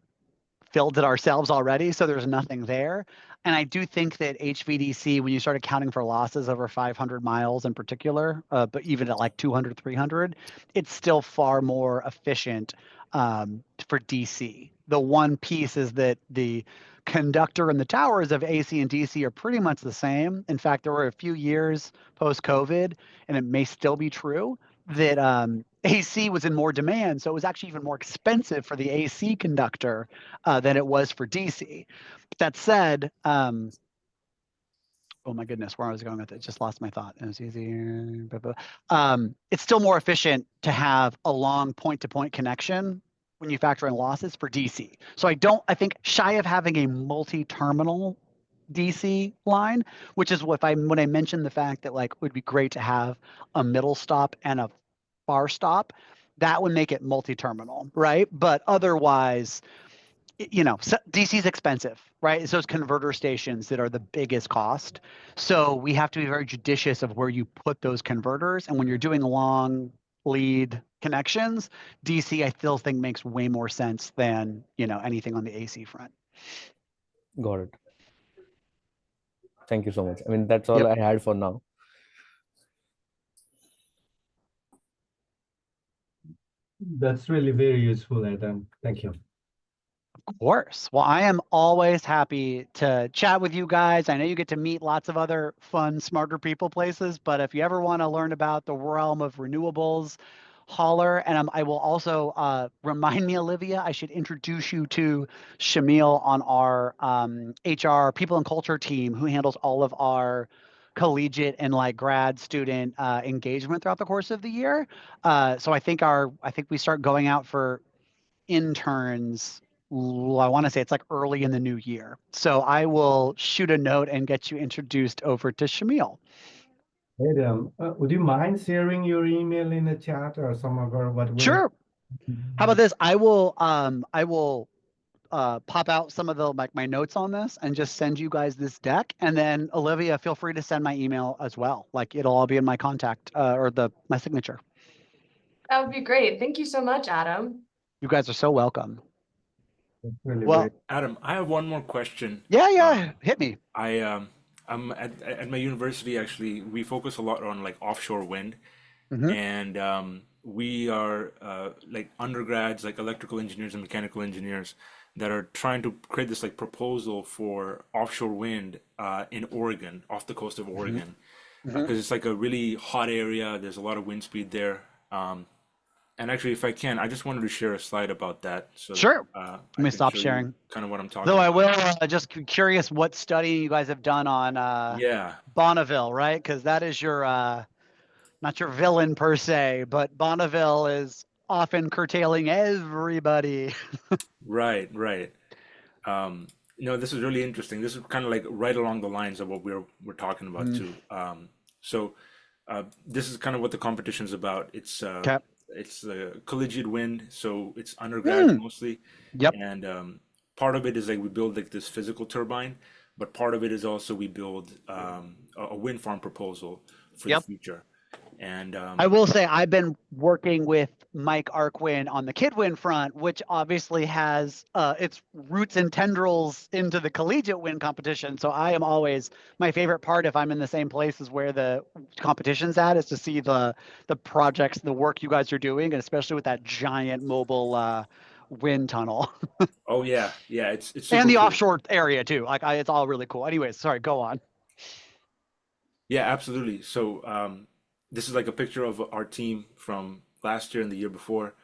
filled it ourselves already, so there's nothing there. And I do think that HVDC, when you start accounting for losses over 500 miles in particular, but even at like 200, 300, it's still far more efficient for DC. The one piece is that the conductor and the towers of AC and DC are pretty much the same. In fact, there were a few years post-COVID, and it may still be true, that AC was in more demand. So it was actually even more expensive for the AC conductor than it was for DC. But that said, oh my goodness, where I was going with it, just lost my thought. It was easier. It's still more efficient to have a long point-to-point connection when you factor in losses for DC. So I think shy of having a multi-terminal DC line, which is when I mentioned the fact that like it would be great to have a middle stop and a far stop, that would make it multi-terminal, right? But otherwise, DC is expensive, right? It's those converter stations that are the biggest cost. So we have to be very judicious of where you put those converters. And when you're doing long lead connections, DC I still think makes way more sense than anything on the AC front. Got it. Thank you so much. I mean, that's all I had for now. That's really very useful, Adam. Thank you. Of course. Well, I am always happy to chat with you guys. I know you get to meet lots of other fun, smarter people places, but if you ever want to learn about the realm of renewables, holler. And I will also remind me, Olivia, I should introduce you to Shamil on our HR people and culture team who handles all of our collegiate and like grad student engagement throughout the course of the year. So I think we start going out for interns. I want to say it's like early in the new year. So I will shoot a note and get you introduced over to Shamil. Adam, would you mind sharing your email in the chat or some other Sure. How about this? I will pop out some of my notes on this and just send you guys this deck. And then Olivia, feel free to send my email as well. Like it'll all be in my contact or my signature. That would be great. Thank you so much, Adam. You guys are so welcome. That's really Well, great. Adam, I have one more question. Yeah, hit me. I'm at my university, actually, we focus a lot on like offshore wind. And we are like undergrads, like electrical engineers and mechanical engineers that are trying to create this like proposal for offshore wind in Oregon, off the coast of Oregon, because it's like a really hot area. There's a lot of wind speed there. And actually, if I can, I just wanted to share a slide about that so that Sure. I Let me can stop show you sharing. kind of what I'm talking Though I about. will just curious what study you guys have done on Yeah, Bonneville, right? Because that is your not your villain per se, but Bonneville is often curtailing everybody. right, right. Um, no, this is really interesting. This is kind of like right along the lines of what we're talking about Mm. too. So this is kind of what the competition is about. Okay. It's collegiate wind, so it's undergrads Mm. mostly, Yep. and part of it is like we build like this physical turbine, but part of it is also we build a wind farm proposal for the Yep. future, and I will say I've been working with Mike Arkwin on the Kidwin front, which obviously has its roots and tendrils into the collegiate win competition. So I am always my favorite part if I'm in the same place as where the competition's at is to see the projects, the work you guys are doing, and especially with that giant mobile wind tunnel oh yeah, yeah, it's and super the cool. offshore area too. Like it's all really cool. Anyways, sorry, go on. Yeah, absolutely. So this is like a picture of our team from last year and the year before.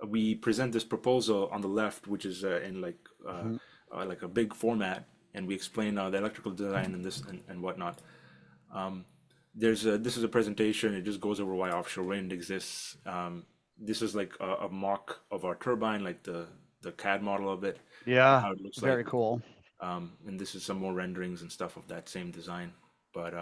We present this proposal on the left, which is in Mhm. like a big format, and we explain the electrical design and this and whatnot. Um, this is a presentation. It just goes over why offshore wind exists. This is like a mock of our turbine, like the CAD model of it and Yeah, how it looks like. very cool. And this is some more renderings and stuff of that same design. But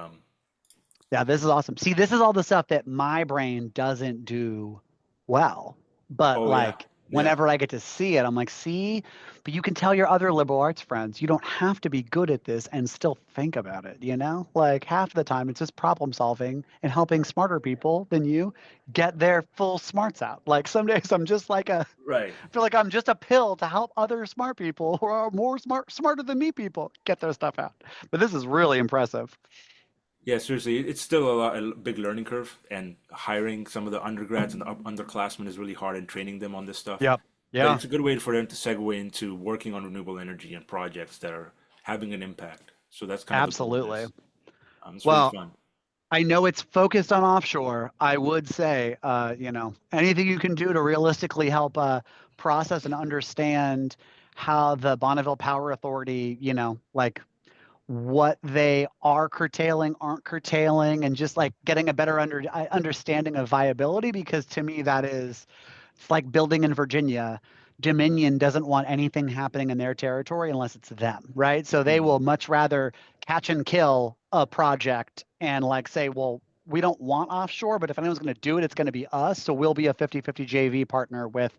Yeah, this is awesome. See, this is all the stuff that my brain doesn't do well. But oh yeah, like yeah. whenever I get to see it, I'm like, see, but you can tell your other liberal arts friends, you don't have to be good at this and still think about it, you know? Like half the time it's just problem solving and helping smarter people than you get their full smarts out. Like some days I'm just like Right. I feel like I'm just a pill to help other smart people who are more smarter than me people get their stuff out. But this is really impressive. Yeah, seriously, it's still a big learning curve, and hiring some of the undergrads and the underclassmen is really hard and training them on this stuff. Yep. But Yeah. it's a good way for them to segue into working on renewable energy and projects that are having an impact. So that's kind of the goal of Absolutely. this. It's really Well, fun. I know it's focused on offshore. I would say, anything you can do to realistically help process and understand how the Bonneville Power Authority, like what they are curtailing, aren't curtailing, and just like getting a better understanding of viability, because to me that is it's like building in Virginia. Dominion doesn't want anything happening in their territory unless it's them, right? So they will Mhm. much rather catch and kill a project and like say, well, we don't want offshore, but if anyone's going to do it, it's going to be us. So we'll be a 50-50 JV partner with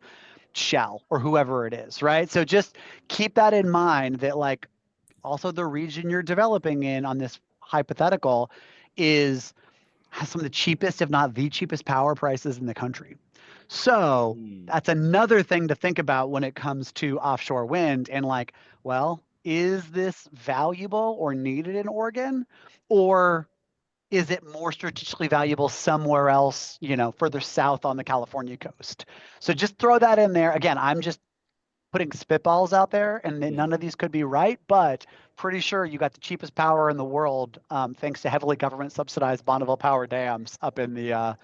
Shell or whoever it is, right? So just keep that in mind that like also the region you're developing in on this hypothetical is has some of the cheapest, if not the cheapest power prices in the country. So Mm. that's another thing to think about when it comes to offshore wind and like, well, is this valuable or needed in Oregon? Or is it more strategically valuable somewhere else, further south on the California coast? So just throw that in there. Again, I'm just putting spitballs out there, and then Yeah. none of these could be right, but pretty sure you got the cheapest power in the world, thanks to heavily government subsidized Bonneville Power dams up in the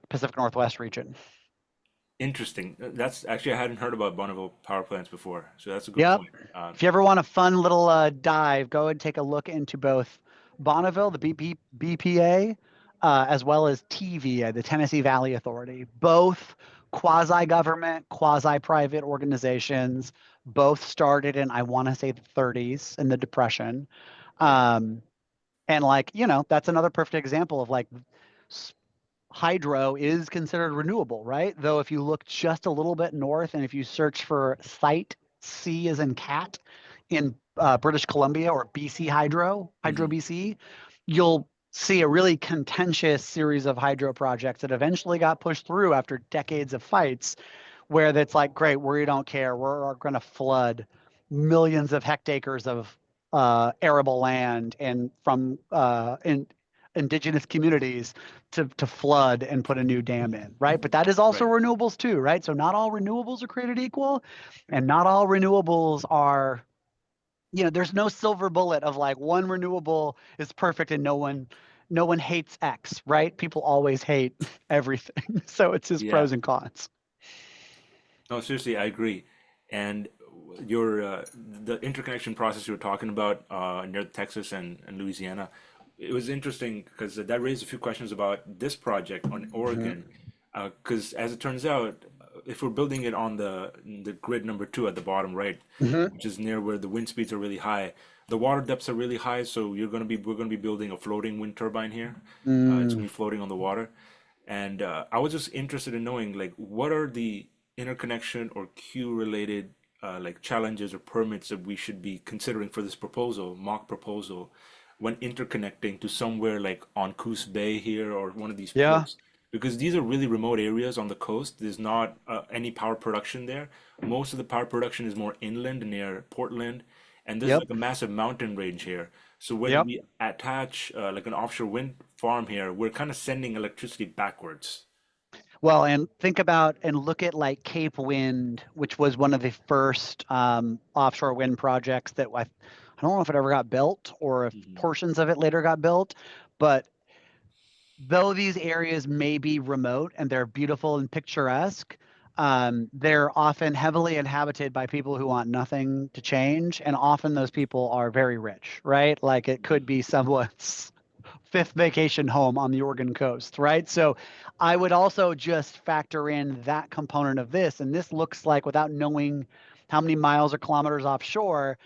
Pacific Northwest region. Interesting. That's actually I hadn't heard about Bonneville power plants before, so that's a good Yep. point. If you ever want a fun little dive, go and take a look into both Bonneville, the BPA, as well as TVA, the Tennessee Valley Authority. Both quasi-government, quasi-private organizations. Both started in, I want to say, the 30s in the Depression. Um, and like, that's another perfect example of like hydro is considered renewable, right? Though if you look just a little bit north and if you search for site C as in cat in British Columbia or BC Hydro Mhm. BC, you'll see a really contentious series of hydro projects that eventually got pushed through after decades of fights where that's like, great, we don't care. We're going to flood millions of hectares of arable land and from indigenous communities to flood and put a new dam in, right? But that is also Right. renewables too, right? So not all renewables are created equal, and not all renewables are, there's no silver bullet of like one renewable is perfect and no one no one hates X, right? People always hate everything. So it's his Yeah. pros and cons. No, seriously, I agree. And your the interconnection process you were talking about near Texas and Louisiana, it was interesting because that raised a few questions about this project on Oregon. Because as it turns out, if we're building it on the grid number 2 at the bottom right, which is near where the wind speeds are really high, the water depths are really high. So we're gonna be building a floating wind turbine here. It's gonna be floating on the water. And I was just interested in knowing, like, what are the interconnection or queue related like challenges or permits that we should be considering for this proposal, mock proposal, when interconnecting to somewhere like on Coos Bay here or one of these Yeah. ports, because these are really remote areas on the coast. There's not any power production there. Most of the power production is more inland near Portland, and this is Yep. like a massive mountain range here. So when Yep. we attach like an offshore wind farm here, we're kind of sending electricity backwards. Well, and think about and look at like Cape Wind, which was one of the first offshore wind projects that I don't know if it ever got built or if Mhm. portions of it later got built, but though these areas may be remote and they're beautiful and picturesque, they're often heavily inhabited by people who want nothing to change, and often those people are very rich, right? Like it could be someone's fifth vacation home on the Oregon coast, right? So I would also just factor in that component of this. And this looks like, without knowing how many miles or kilometers offshore,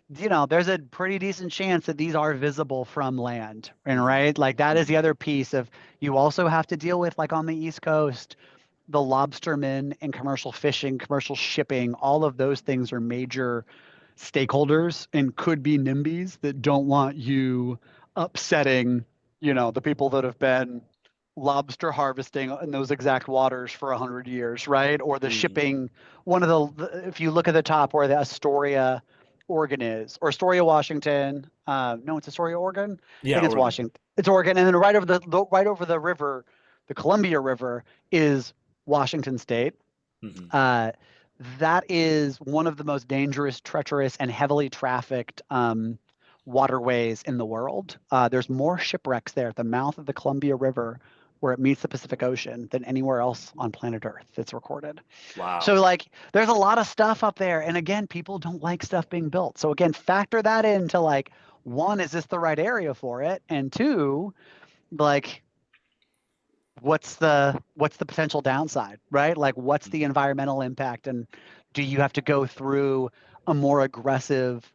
there's a pretty decent chance that these are visible from land. And right, like that is the other piece of, you also have to deal with, like on the East Coast, the lobstermen and commercial fishing, commercial shipping, all of those things are major stakeholders and could be NIMBYs that don't want you upsetting, the people that have been lobster harvesting in those exact waters for 100 years, right? Or the Mhm. shipping, if you look at the top where the Astoria, Oregon is, or Astoria, Washington. No, it's Astoria, Oregon. I Yeah, think it's Oregon. Washington. It's Oregon, and then right over the river, the Columbia River is Washington State. Hmm. Uh, that is one of the most dangerous, treacherous, and heavily trafficked waterways in the world. There's more shipwrecks there at the mouth of the Columbia River where it meets the Pacific Ocean than anywhere else on planet Earth that's recorded. So Wow. like there's a lot of stuff up there. And again, people don't like stuff being built. So again, factor that into like, one, is this the right area for it? And two, like what's the potential downside, right? Like what's the environmental impact, and do you have to go through a more aggressive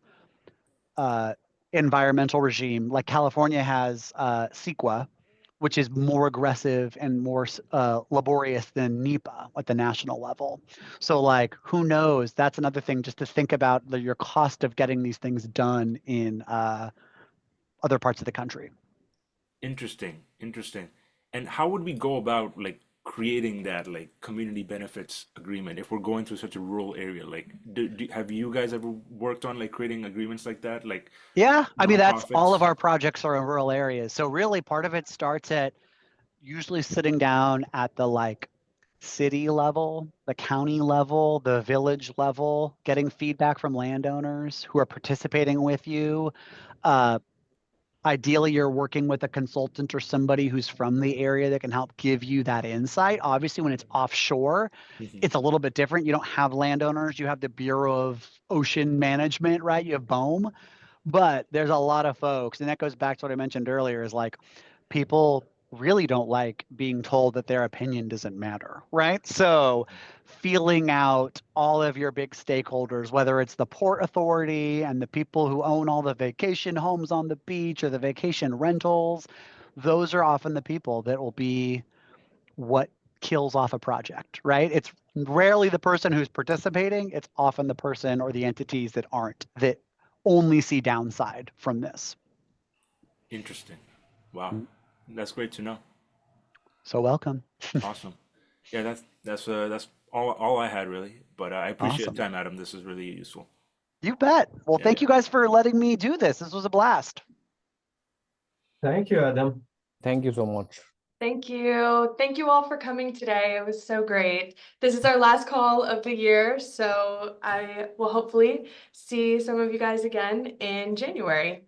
environmental regime like California has CEQA, which is more aggressive and more laborious than NEPA at the national level. So like who knows, that's another thing just to think about, your cost of getting these things done in other parts of the country. Interesting. Interesting. And how would we go about like creating that like community benefits agreement if we're going through such a rural area? Like, have you guys ever worked on like creating agreements like that, like Yeah, I mean, that's all of nonprofits? our projects are in rural areas. So really part of it starts at usually sitting down at the like city level, the county level, the village level, getting feedback from landowners who are participating with you. Uh, Ideally, you're working with a consultant or somebody who's from the area that can help give you that insight. Obviously, when it's offshore, Hmm. it's a little bit different. You don't have landowners, you have the Bureau of Ocean Management, right? You have BOEM. But there's a lot of folks, and that goes back to what I mentioned earlier, is like people really don't like being told that their opinion doesn't matter, right? So feeling out all of your big stakeholders, whether it's the Port Authority and the people who own all the vacation homes on the beach or the vacation rentals, those are often the people that will be what kills off a project, right? It's rarely the person who's participating. It's often the person or the entities that aren't, that only see downside from this. Interesting. Wow. That's great to know. So welcome. Awesome. Yeah, that's all I had really. But I appreciate the Awesome. time, Adam. This is really useful. You bet. Well, Yeah, thank you guys for letting me do this. This was a blast. Thank you, Adam. Thank you so much. Thank you. Thank you all for coming today. It was so great. This is our last call of the year, so I will hopefully see some of you guys again in January.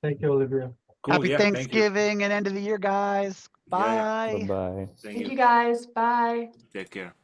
Thank you, Olivia. Cool. Happy Yeah. Thank you. Thanksgiving and end of the year, guys. Yeah, yeah. Bye. Bye bye. Thank Thank you. you guys. Bye. Take care.